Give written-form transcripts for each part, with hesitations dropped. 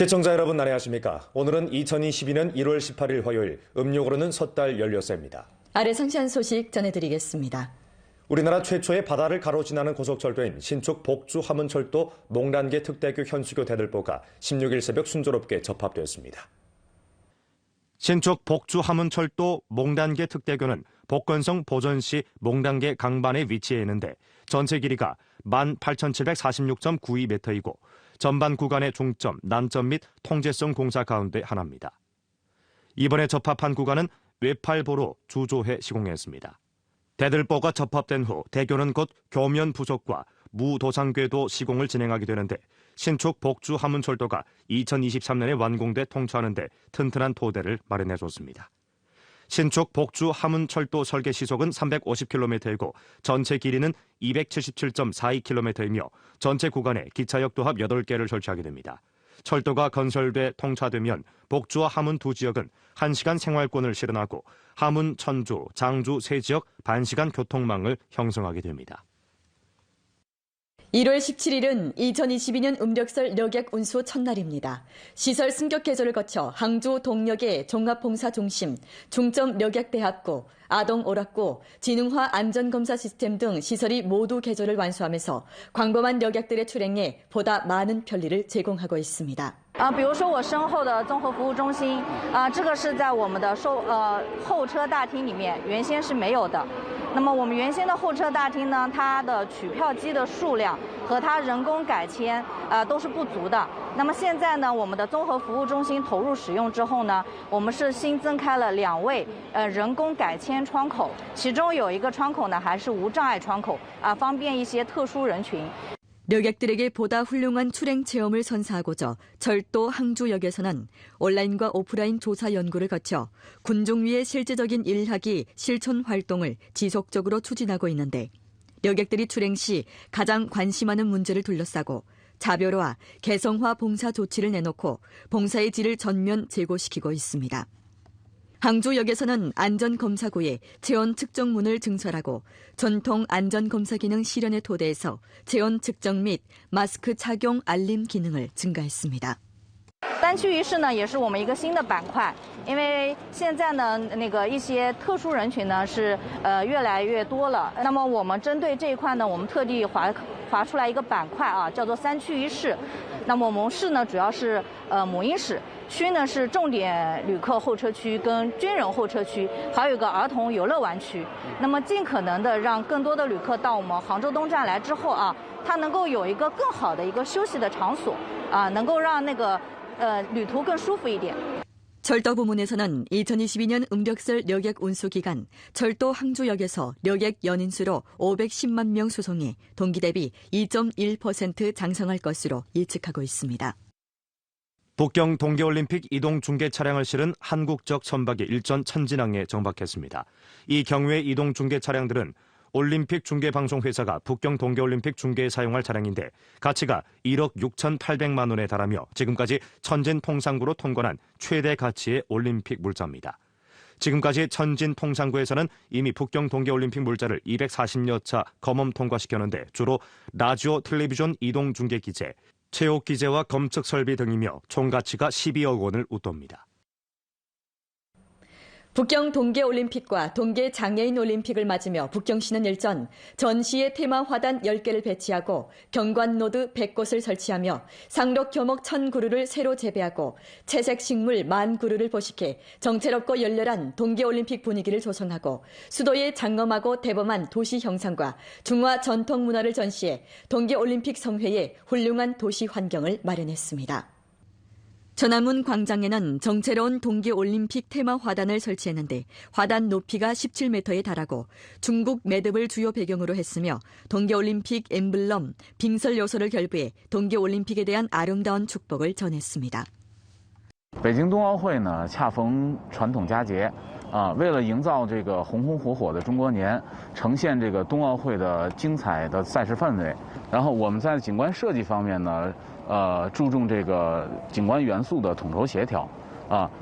시청자 여러분 안녕하십니까? 오늘은 2022년 1월 18일 화요일, 음력으로는 섣달 16세입니다. 아래 상세한 소식 전해드리겠습니다. 우리나라 최초의 바다를 가로지나는 고속철도인 신축 복주 함흥철도 몽란계 특대교 현수교 대들보가 16일 새벽 순조롭게 접합되었습니다. 신축 복주 함흥철도 몽단계 특대교는 복건성 보전시 몽단계 강반에 위치해 있는데 전체 길이가 18,746.92m이고 전반 구간의 중점, 난점 및 통제성 공사 가운데 하나입니다. 이번에 접합한 구간은 외팔보로 주조해 시공했습니다. 대들보가 접합된 후 대교는 곧 교면 부속과 무도상궤도 시공을 진행하게 되는데 신축 복주 함흥철도가 2023년에 완공돼 통차하는 데 튼튼한 토대를 마련해줬습니다. 신축 복주 함흥철도 설계 시속은 350km이고 전체 길이는 277.42km이며 전체 구간에 기차역 도합 8개를 설치하게 됩니다. 철도가 건설돼 통차되면 복주와 함흥 두 지역은 1시간 생활권을 실현하고 함흥, 천주, 장주 세 지역 반시간 교통망을 형성하게 됩니다. 1월 17일은 2022년 음력설 력약 운수 첫날입니다. 시설 승격 개조를 거쳐 항주 동력의 종합봉사중심, 중점 력약대학교, 아동오락고, 지능화 안전검사 시스템 등 시설이 모두 개조를 완수하면서 광범한 력약들의 출행에 보다 많은 편리를 제공하고 있습니다. 比如说我身后的综合服务中心，这个是在我们的候车大厅里面，原先是没有的。那么我们原先的候车大厅呢，它的取票机的数量和它人工改签都是不足的。那么现在呢，我们的综合服务中心投入使用之后呢，我们是新增开了2位人工改签窗口，其中有一个窗口呢还是无障碍窗口，方便一些特殊人群。 력약들에게 보다 훌륭한 출행 체험을 선사하고자 철도 항주역에서는 온라인과 오프라인 조사 연구를 거쳐 군중 위의 실제적인 일하기 실천 활동을 지속적으로 추진하고 있는데 력약들이 출행 시 가장 관심하는 문제를 둘러싸고 차별화, 개성화 봉사 조치를 내놓고 봉사의 질을 전면 제고시키고 있습니다. 항주역에서는 안전검사구에 체온 측정문을 증설하고 전통 안전검사 기능 실현의 토대에서 체온 측정 및 마스크 착용 알림 기능을 증가했습니다. 单区一室呢，也是我们一个新的板块，因为现在呢，一些特殊人群呢是越来越多了。那么我们针对这一块呢，我们特地划出来一个板块啊，叫做3区1室。那么我们室呢主要是母婴室。 区呢是重点旅客候车区跟军人候车区，还有一个儿童游乐玩区。那么尽可能的让更多的旅客到我们杭州东站来之后啊，他能够有一个更好的一个休息的场所啊，能够让旅途更舒服一点。 철도 부문에서는 2022년 음력설 력약 운수 기간 철도 항주역에서 력약 연인수로 510만 명 수송해 동기 대비 2.1% 장성할 것으로 예측하고 있습니다. 북경 동계올림픽 이동 중계 차량을 실은 한국적 선박이 일전 천진항에 정박했습니다. 이 경유의 이동 중계 차량들은 올림픽 중계방송회사가 북경 동계올림픽 중계에 사용할 차량인데 가치가 1억 6,800만 원에 달하며 지금까지 천진통상구로 통관한 최대 가치의 올림픽 물자입니다. 지금까지 천진통상구에서는 이미 북경 동계올림픽 물자를 240여 차 검험 통과시켰는데 주로 라디오 텔레비전 이동 중계 기재, 체육 기재와 검측 설비 등이며 총 가치가 12억 원을 웃돕니다. 북경 동계올림픽과 동계장애인올림픽을 맞으며 북경시는 일전 전시의 테마 화단 10개를 배치하고 경관노드 100곳을 설치하며 상록 교목 1000그루를 새로 재배하고 채색 식물 10,000그루를 포식해 정체롭고 열렬한 동계올림픽 분위기를 조성하고 수도의 장엄하고 대범한 도시 형상과 중화 전통 문화를 전시해 동계올림픽 성회에 훌륭한 도시 환경을 마련했습니다. 천안문 광장에는 정체로운 동계올림픽 테마 화단을 설치했는데 화단 높이가 17m에 달하고 중국 매듭을 주요 배경으로 했으며 동계올림픽 엠블럼, 빙설 요소를 결부해 동계올림픽에 대한 아름다운 축복을 전했습니다. 北京冬奥会呢，恰逢传统佳节，为了营造这个红红火火的中国年，呈现这个冬奥会的精彩的赛事氛围，然后我们在景观设计方面呢，注重这个景观元素的统筹协调，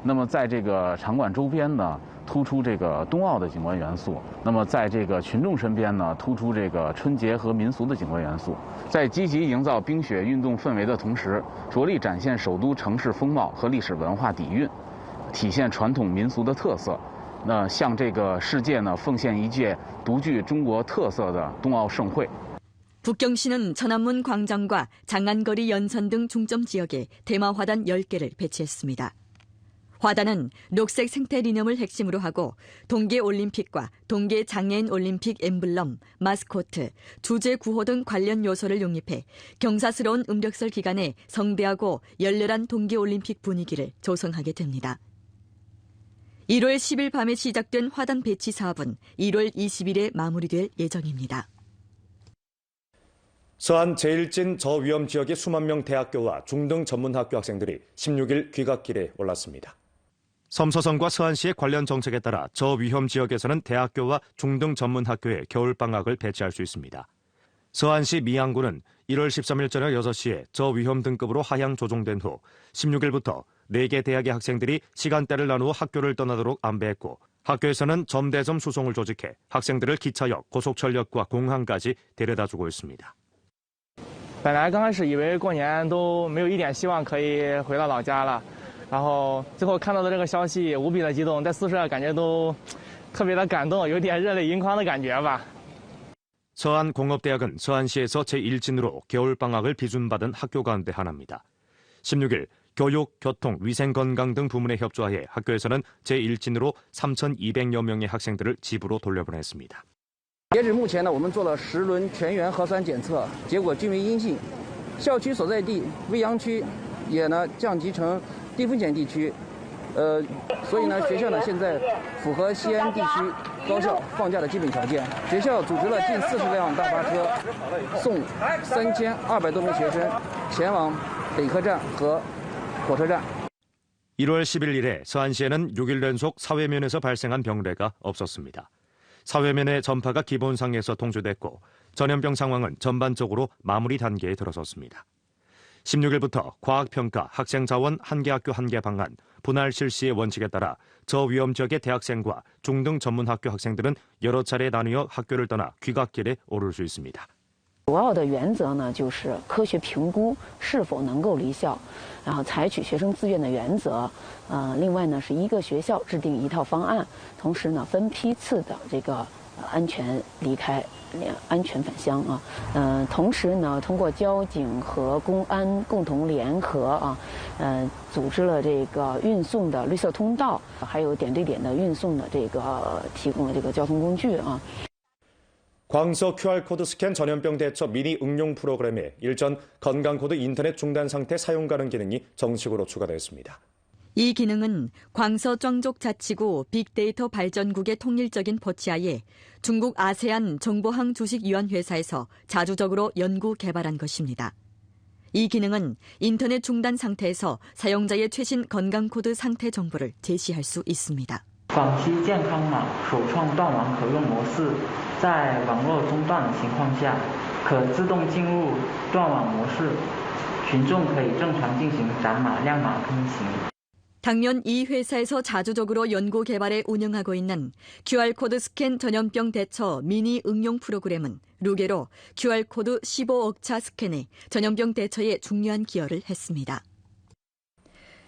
那么在这个场馆周边呢，突出这个冬奥的景观元素，那么在这个群众身边呢，突出这个春节和民俗的景观元素，在积极营造冰雪运动氛围的同时，着力展现首都城市风貌和历史文化底蕴，体现传统民俗的特色。那向这个世界呢奉献一届独具中国特色的冬奥盛会。 북경시는 천안문 광장과 장안거리 연선 등 중점 지역에 테마 화단 10개를 배치했습니다. 화단은 녹색 생태 리념을 핵심으로 하고 동계올림픽과 동계장애인 올림픽 엠블럼, 마스코트, 주제 구호 등 관련 요소를 용입해 경사스러운 음력설 기간에 성대하고 열렬한 동계올림픽 분위기를 조성하게 됩니다. 1월 10일 밤에 시작된 화단 배치 사업은 1월 20일에 마무리될 예정입니다. 서한 제일진 저위험 지역의 수만 명 대학교와 중등 전문학교 학생들이 16일 귀갓길에 올랐습니다. 섬서성과 서안시의 관련 정책에 따라 저위험 지역에서는 대학교와 중등 전문학교에 겨울방학을 배치할 수 있습니다. 서안시 미양구는 1월 13일 저녁 6시에 저위험 등급으로 하향 조정된 후 16일부터 4개 대학의 학생들이 시간대를 나누어 학교를 떠나도록 안배했고 학교에서는 점대점 수송을 조직해 학생들을 기차역, 고속철역과 공항까지 데려다주고 있습니다. 本来刚开始以为过年都没有一点希望可以回到老家了，然后最后看到的这个消息无比的激动，在宿舍感觉都特别的感动，有点热泪盈眶的感觉吧。 서안공업대학은 서안시에서 제1진으로 겨울방학을 비준받은 학교 가운데 하나입니다. 16일 교육, 교통, 위생, 건강 등 부문에 협조하여 학교에서는 제1진으로 3,200여 명의 학생들을 집으로 돌려보냈습니다. 截止目前呢，我们做了10轮全员核酸检测，结果均为阴性。校区所在地未央区也呢降级成低风险地区，所以呢学校呢现在符合西安地区高校放假的基本条件。学校组织了近40辆大巴车，送3200多名学生前往北客站和火车站。 1월 10일 이래 서안시에는 6일 연속 사회면에서 발생한 병례가 없었습니다. 사회면의 전파가 기본상에서 통주됐고 전염병 상황은 전반적으로 마무리 단계에 들어섰습니다. 16일부터 과학평가, 학생자원 1개 학교 1개 방안, 분할 실시의 원칙에 따라 저위험 지역의 대학생과 중등 전문학교 학생들은 여러 차례 나누어 학교를 떠나 귀갓길에 오를 수 있습니다. 主要的原则呢，就是科学评估是否能够离校，然后采取学生自愿的原则。另外呢，是一个学校制定一套方案，同时呢，分批次的这个安全离开、安全返乡啊。同时呢，通过交警和公安共同联合啊，组织了这个运送的绿色通道，还有点对点的运送的这个提供的这个交通工具啊。 광서 QR코드 스캔 전염병 대처 미니 응용 프로그램에 일전 건강코드 인터넷 중단 상태 사용 가능 기능이 정식으로 추가되었습니다. 이 기능은 광서 쩡족자치구 빅데이터 발전국의 통일적인 포치하에 중국 아세안 정보항 주식위원회사에서 자주적으로 연구 개발한 것입니다. 이 기능은 인터넷 중단 상태에서 사용자의 최신 건강코드 상태 정보를 제시할 수 있습니다. 广西健康码首创断网可用模式，在网络中断的情况下，可自动进入断网模式，群众可以正常进行展码、亮码通行。 당면 이 회사에서 자주적으로 연구 개발에 운영하고 있는 QR코드 스캔 전염병 대처 미니 응용 프로그램은 루게로 QR코드 15억 차 스캔에 전염병 대처에 중요한 기여를 했습니다.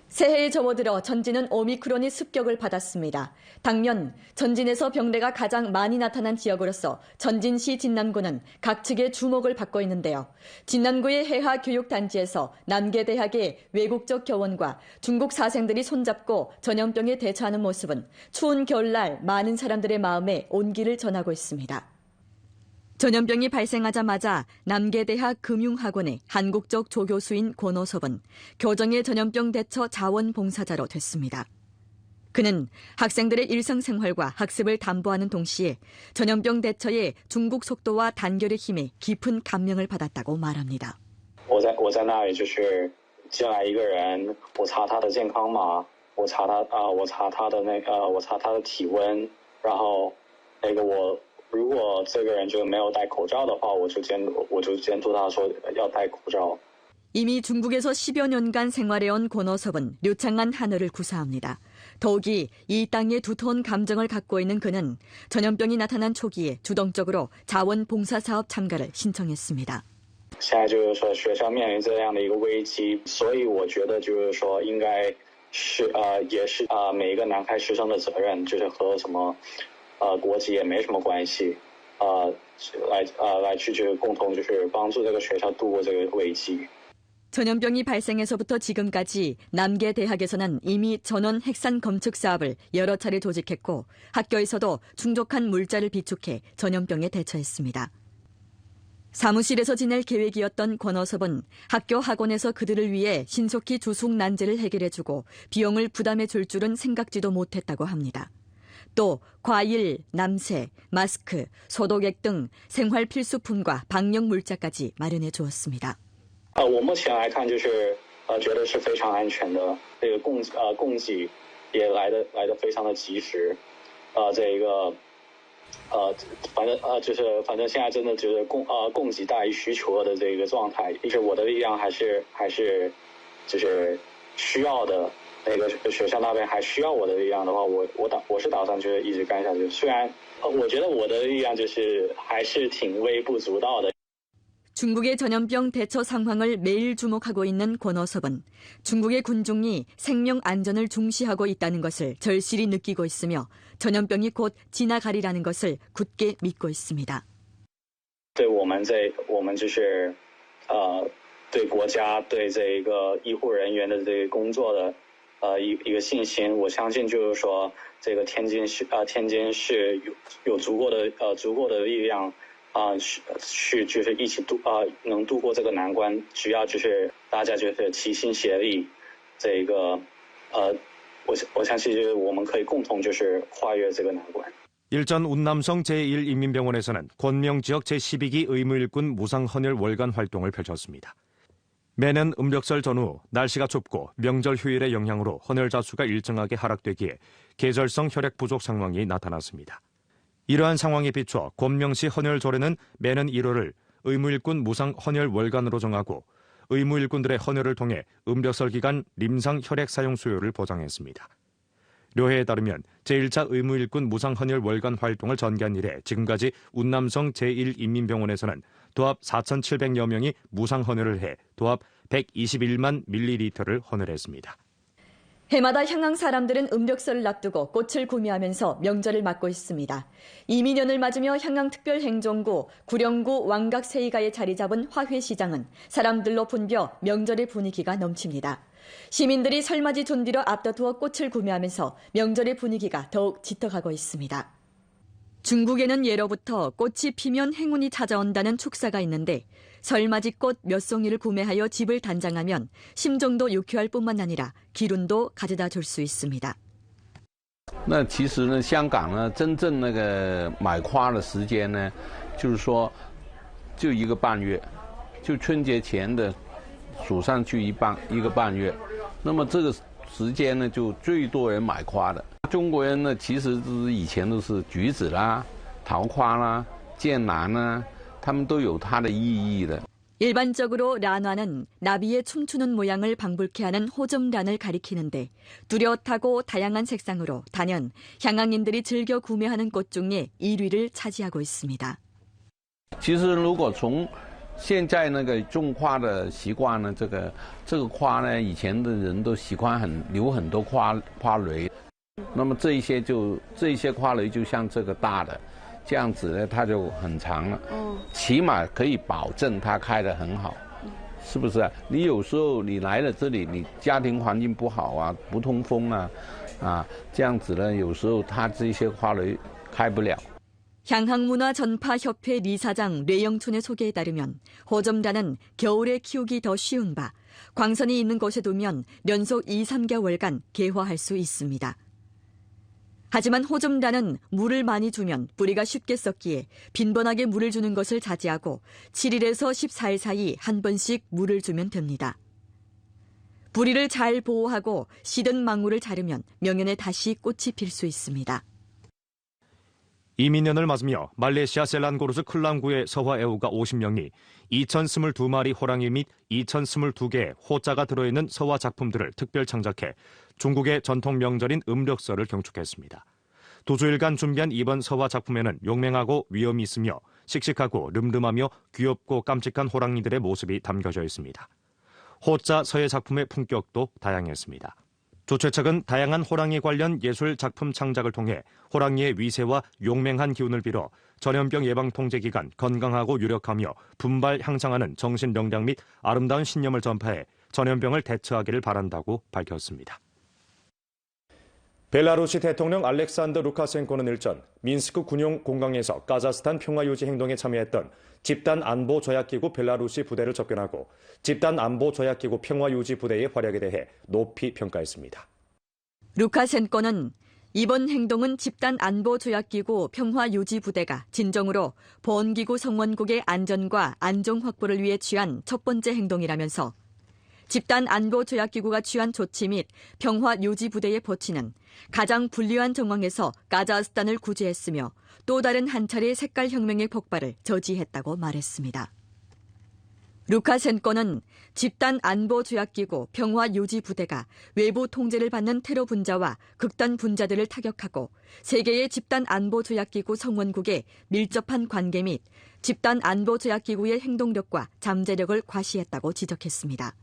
새해에 접어들어 전진은 오미크론이 습격을 받았습니다. 당면 전진에서 병례가 가장 많이 나타난 지역으로서 전진시 진남구는 각 측의 주목을 받고 있는데요. 진남구의 해하교육단지에서 남계대학의 외국적 교원과 중국 사생들이 손잡고 전염병에 대처하는 모습은 추운 겨울날 많은 사람들의 마음에 온기를 전하고 있습니다. 전염병이 발생하자마자 남계대학 금융학원의 한국적 조교수인 권호섭은 교정의 전염병 대처 자원봉사자로 됐습니다. 그는 학생들의 일상생활과 학습을 담보하는 동시에 전염병 대처에 중국 속도와 단결의 힘에 깊은 감명을 받았다고 말합니다. 我在那里就是进来一个人，我查他的健康码，我查他的体温，然后我。 如果这个人就没有戴口罩的话，我就监督他说要戴口罩。 이미 중국에서 10여 년간 생활해온 권호섭은 류창한 한어를 구사합니다. 더욱이 이 땅에 두터운 감정을 갖고 있는 그는 전염병이 나타난 초기에 주동적으로 자원봉사사업 참가를 신청했습니다. 现在就是说学校面临这样的一个危机，所以我觉得就是说应该是也是每一个南开师生的责任，就是和什么国籍也没什么关系，来去就是共同就是帮助这个学校度过这个危机。 전염병이 발생해서부터 지금까지 남계 대학에서는 이미 전원 핵산 검측 사업을 여러 차례 조직했고 학교에서도 충족한 물자를 비축해 전염병에 대처했습니다. 사무실에서 지낼 계획이었던 권어섭은 학교 학원에서 그들을 위해 신속히 주숙 난제를 해결해주고 비용을 부담해줄 줄은 생각지도 못했다고 합니다. 또 과일, 남새, 마스크, 소독액 등 생활 필수품과 방역 물자까지 마련해 주었습니다. 我目前来看就是觉得是非常安全的，这个供给也来得非常的及时，这个反正现在真的就是供给大于需求的这个状态，就是我的力量还是就是需要的，那个学校那边还需要我的力量的话，我是打算就是一直干下去。虽然我觉得我的力量就是还是挺微不足道的。 중국의 전염병 대처 상황을 매일 주목하고 있는 권어섭은 중국의 군중이 생명 안전을 중시하고 있다는 것을 절실히 느끼고 있으며 전염병이 곧 지나가리라는 것을 굳게 믿고 있습니다. 对我们就是对国家对这个医护人员的这个工作的一个信心，我相信就是说这个天津市有足够的力量。 去就是一起能度过这个难关，只要就是大家就是齐心协力，这个我相信就是我们可以共同就是跨越这个难关。 일전 운남성 제1인민병원에서는 권명 지역 제12기 의무일군 무상헌혈 월간 활동을 펼쳤습니다. 매년 음력설 전후 날씨가 춥고 명절 휴일의 영향으로 헌혈자 수가 일정하게 하락되기에 계절성 혈액 부족 상황이 나타났습니다. 이러한 상황에 비춰 권명시 헌혈조례는 매년 1월을 의무일군 무상 헌혈 월간으로 정하고 의무일군들의 헌혈을 통해 음력설 기간 림상 혈액 사용 수요를 보장했습니다. 료해에 따르면 제1차 의무일군 무상 헌혈 월간 활동을 전개한 이래 지금까지 운남성 제1인민병원에서는 도합 4,700여 명이 무상 헌혈을 해 도합 121만 밀리리터를 헌혈했습니다. 해마다 향양 사람들은 음력설을 앞두고 꽃을 구매하면서 명절을 맞고 있습니다. 이민년을 맞으며 향양특별행정구 구령구 왕각세이가에 자리 잡은 화훼시장은 사람들로 붐벼 명절의 분위기가 넘칩니다. 시민들이 설맞이 준비로 앞다투어 꽃을 구매하면서 명절의 분위기가 더욱 짙어가고 있습니다. 중국에는 예로부터 꽃이 피면 행운이 찾아온다는 축사가 있는데 설맞이 꽃 몇 송이를 구매하여 집을 단장하면 심정도 유쾌할 뿐만 아니라 기운도 가져다 줄 수 있습니다. 那其实呢，香港呢，真正那个买花的时间呢，就是说，就1个半月，就春节前的数上去一个半月，那么这个时间呢，就最多人买花的。中国人呢，其实以前都是橘子啦、桃花啦、剑兰啦。 他们都有它的意义的。 일반적으로 란화는 나비의 춤추는 모양을 방불케 하는 호점란을 가리키는데 뚜렷하고 다양한 색상으로 단연 향양인들이 즐겨 구매하는 꽃 중에 1위를 차지하고 있습니다. 其实如果从现在那个种花的习惯呢，这个花呢，以前的人都喜欢留很多花蕾，那么这一些花蕾就像这个大的。 这样子呢，它就很长了，起码可以保证它开得很好，是不是啊？你有时候你来了这里，你家庭环境不好啊，不通风啊，这样子呢，有时候它这些花蕾开不了。 향학문화전파협회 리사장 뇌영춘의 소개에 따르면 호점란은 겨울에 키우기 더 쉬운 바 광선이 있는 곳에 두면 연속 2-3개월간 개화할 수 있습니다. 하지만 호점란은 물을 많이 주면 뿌리가 쉽게 썩기에 빈번하게 물을 주는 것을 자제하고 7일에서 14일 사이 한 번씩 물을 주면 됩니다. 뿌리를 잘 보호하고 시든 망울을 자르면 명년에 다시 꽃이 필 수 있습니다. 이민년을 맞으며 말레이시아 셀란고르스 클랑구의 서화 애호가 50명이 2,022마리 호랑이 및 2,022개의 호자가 들어있는 서화 작품들을 특별 창작해 중국의 전통 명절인 음력설을 경축했습니다. 두 주일간 준비한 이번 서화 작품에는 용맹하고 위엄이 있으며 씩씩하고 름름하며 귀엽고 깜찍한 호랑이들의 모습이 담겨져 있습니다. 호자 서예 작품의 품격도 다양했습니다. 조최측은 다양한 호랑이 관련 예술 작품 창작을 통해 호랑이의 위세와 용맹한 기운을 빌어 전염병 예방 통제 기간 건강하고 유력하며 분발 향상하는 정신 명량 및 아름다운 신념을 전파해 전염병을 대처하기를 바란다고 밝혔습니다. 벨라루시 대통령 알렉산더 루카셴코는 일전 민스크 군용 공강에서 카자흐스탄 평화유지 행동에 참여했던 집단 안보 조약기구 벨라루시 부대를 접견하고 집단 안보 조약기구 평화유지 부대의 활약에 대해 높이 평가했습니다. 루카셴코는 이번 행동은 집단 안보 조약기구 평화유지 부대가 진정으로 보안기구 성원국의 안전과 안정 확보를 위해 취한 첫 번째 행동이라면서 집단 안보 조약기구가 취한 조치 및 평화 유지 부대의 보치는 가장 불리한 정황에서 카자흐스탄을 구제했으며 또 다른 한 차례의 색깔 혁명의 폭발을 저지했다고 말했습니다. 루카셴코는 집단 안보 조약기구 평화 유지 부대가 외부 통제를 받는 테러 분자와 극단 분자들을 타격하고 세계의 집단 안보 조약기구 성원국의 밀접한 관계 및 집단 안보 조약기구의 행동력과 잠재력을 과시했다고 지적했습니다.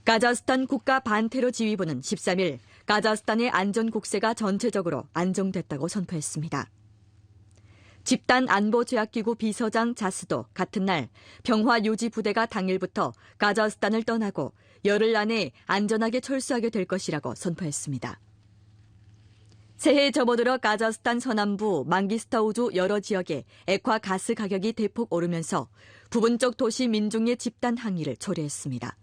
카자흐스탄 국가 반테러 지휘부는 13일 카자흐스탄의 안전 국세가 전체적으로 안정됐다고 선포했습니다. 집단 안보 조약기구 비서장 자스도 같은 날 평화 유지 부대가 당일부터 카자흐스탄을 떠나고 열흘 안에 안전하게 철수하게 될 것이라고 선포했습니다. 새해 접어들어 카자흐스탄 서남부 망기스타우주 여러 지역에 액화 가스 가격이 대폭 오르면서 부분적 도시 민중의 집단 항의를 초래했습니다.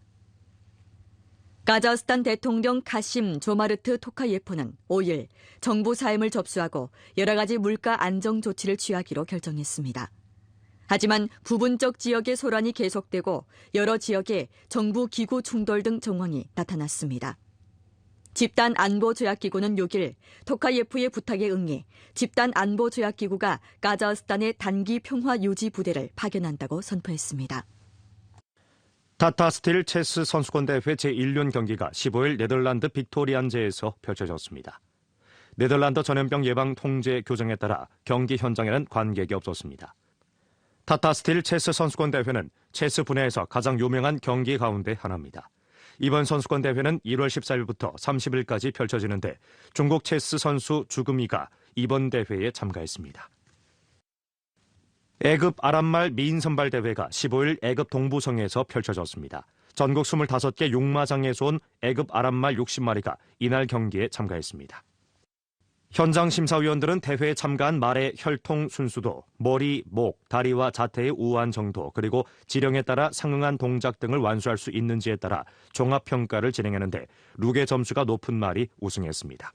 카자흐스탄 대통령 카심 조마르트 토카예프는 5일 정부 사임을 접수하고 여러 가지 물가 안정 조치를 취하기로 결정했습니다. 하지만 부분적 지역의 소란이 계속되고 여러 지역에 정부 기구 충돌 등 정황이 나타났습니다. 집단 안보 조약기구는 6일 토카예프의 부탁에 응해 집단 안보 조약기구가 카자흐스탄의 단기 평화 유지 부대를 파견한다고 선포했습니다. 타타스틸 체스 선수권 대회 제1륜 경기가 15일 네덜란드 빅토리안제에서 펼쳐졌습니다. 네덜란드 전염병 예방 통제 규정에 따라 경기 현장에는 관객이 없었습니다. 타타스틸 체스 선수권 대회는 체스 분야에서 가장 유명한 경기 가운데 하나입니다. 이번 선수권 대회는 1월 14일부터 30일까지 펼쳐지는데 중국 체스 선수 주금이가 이번 대회에 참가했습니다. 애굽 아랍말 미인 선발 대회가 15일 애굽 동부성에서 펼쳐졌습니다. 전국 25개 용마장에서 온 애굽 아랍말 60마리가 이날 경기에 참가했습니다. 현장 심사위원들은 대회에 참가한 말의 혈통 순수도, 머리, 목, 다리와 자태의 우아한 정도, 그리고 지령에 따라 상응한 동작 등을 완수할 수 있는지에 따라 종합평가를 진행했는데 룩의 점수가 높은 말이 우승했습니다.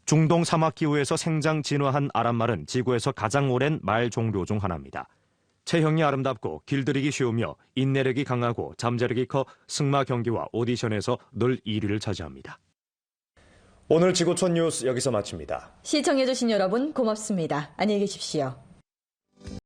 중동 사막 기후에서 생장 진화한 아랍말은 지구에서 가장 오랜 말 종류 중 하나입니다. 체형이 아름답고 길들이기 쉬우며 인내력이 강하고 잠재력이 커 승마 경기와 오디션에서 늘 1위를 차지합니다. 오늘 지구촌 뉴스 여기서 마칩니다. 시청해주신 여러분 고맙습니다. 안녕히 계십시오.